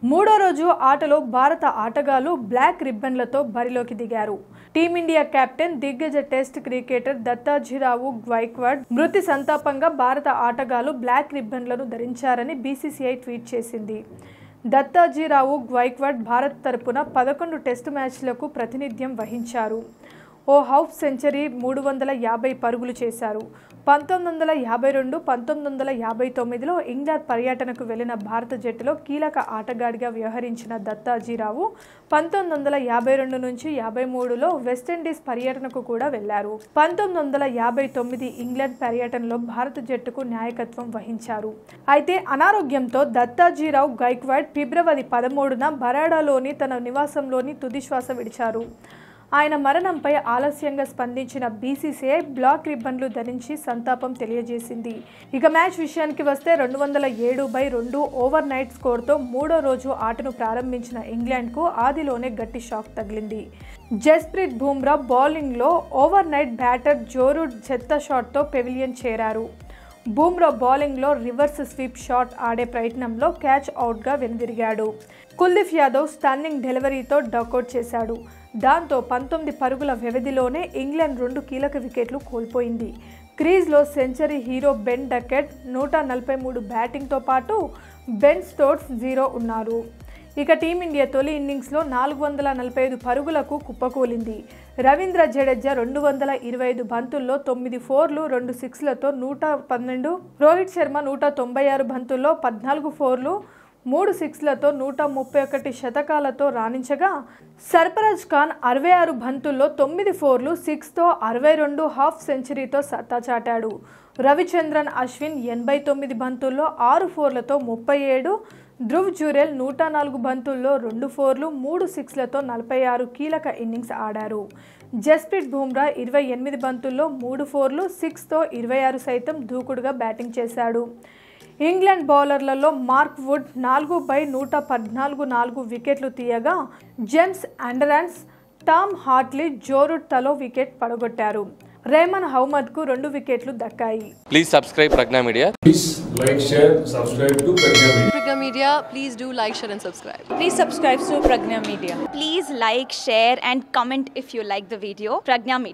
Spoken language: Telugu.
మూడో రోజు ఆటలో భారత ఆటగాళ్లు బ్లాక్ రిబ్బన్లతో బరిలోకి దిగారు. టీమిండియా కెప్టెన్ దిగ్గజ టెస్ట్ క్రికెటర్ దత్తాజీరావు గైక్వాడ్ మృతి సంతాపంగా భారత ఆటగాళ్లు బ్లాక్ రిబ్బన్లను ధరించారని బీసీసీఐ ట్వీట్ చేసింది. దత్తాజీరావు గైక్వాడ్ భారత్ తరపున 11 టెస్టు మ్యాచ్లకు ప్రాతినిధ్యం వహించారు. ఓ హాఫ్ సెంచరీ 350 పరుగులు చేశారు. 1952, 1959లో ఇంగ్లాండ్ పర్యటనకు వెళ్లిన భారత జట్టులో కీలక ఆటగాడిగా వ్యవహరించిన దత్తాజీరావు 1952 నుంచి 53లో వెస్టిండీస్ పర్యటనకు కూడా వెళ్లారు. 1959 ఇంగ్లాండ్ పర్యటనలో భారత జట్టుకు నాయకత్వం వహించారు. అయితే అనారోగ్యంతో దత్తాజీరావు గైక్వాడ్ ఫిబ్రవరి 13న బరాడాలోని తన నివాసంలోని తుదిశ్వాస విడిచారు. ఆయన మరణంపై ఆలస్యంగా స్పందించిన బీసీసీఐ బ్లాక్ రిబ్బన్లు ధరించి సంతాపం తెలియజేసింది. ఇక మ్యాచ్ విషయానికి వస్తే 207/2 ఓవర్ నైట్ స్కోర్తో మూడో రోజు ఆటను ప్రారంభించిన ఇంగ్లాండ్కు ఆదిలోనే గట్టి షాక్ తగిలింది. జస్ప్రీత్ బుమ్రా బౌలింగ్లో overnight batter Joe Root చెత్త షాట్తో పెవిలియన్ చేరారు. బుమ్రా బౌలింగ్లో రివర్స్ స్వీప్ షాట్ ఆడే ప్రయత్నంలో క్యాచ్ అవుట్గా వెనుదిరిగాడు. కుల్దీప్ యాదవ్ స్టన్నింగ్ డెలివరీతో డకౌట్ చేశాడు. దాంతో 19 పరుగుల వ్యవధిలోనే ఇంగ్లాండ్ 2 కీలక వికెట్లు కోల్పోయింది. క్రీజ్లో సెంచరీ హీరో బెన్ డకెట్ 143 బ్యాటింగ్తో పాటు బెన్ స్టోక్స్ 0 ఉన్నారు. ఇక టీమిండియా తొలి ఇన్నింగ్స్లో 445 పరుగులకు కుప్పకూలింది. రవీంద్ర జడేజా 225 బంతుల్లో 9 ఫోర్లు 2 సిక్స్లతో 112, రోహిత్ శర్మ 196 బంతుల్లో 14 ఫోర్లు 3 సిక్స్లతో 131 శతకాలతో రాణించగా, సర్ఫరాజ్ ఖాన్ 66 బంతుల్లో 9 ఫోర్లు 6తో 62 హాఫ్ సెంచరీతో సత్తా చాటాడు. రవిచంద్రన్ అశ్విన్ 89 బంతుల్లో 6 ఫోర్లతో 37, ధ్రువ్ జురేల్ 104 బంతుల్లో 2 ఫోర్లు 3 సిక్స్లతో 46 కీలక ఇన్నింగ్స్ ఆడారు. జస్ప్రీత్ బుమ్రా 28 బంతుల్లో 3 ఫోర్లు 6తో 26 సైతం దూకుడుగా బ్యాటింగ్ చేశాడు. ఇంగ్లాండ్ బౌలర్లలో మార్క్ వుడ్ 4/114 4 వికెట్లు తీయగా, James Anderson, Tom Hartley, Joe Root తలో వికెట్ పడగొట్టారు. రెహమాన్ అహ్మద్కు 2 వికెట్లు దక్కాయి. Please subscribe Pragna Media. Please like, share, subscribe to Pragna Media. Pragna Media, please do like, share and subscribe. Please subscribe to Pragna Media. Please like, share and comment if you like the video. Pragna Media.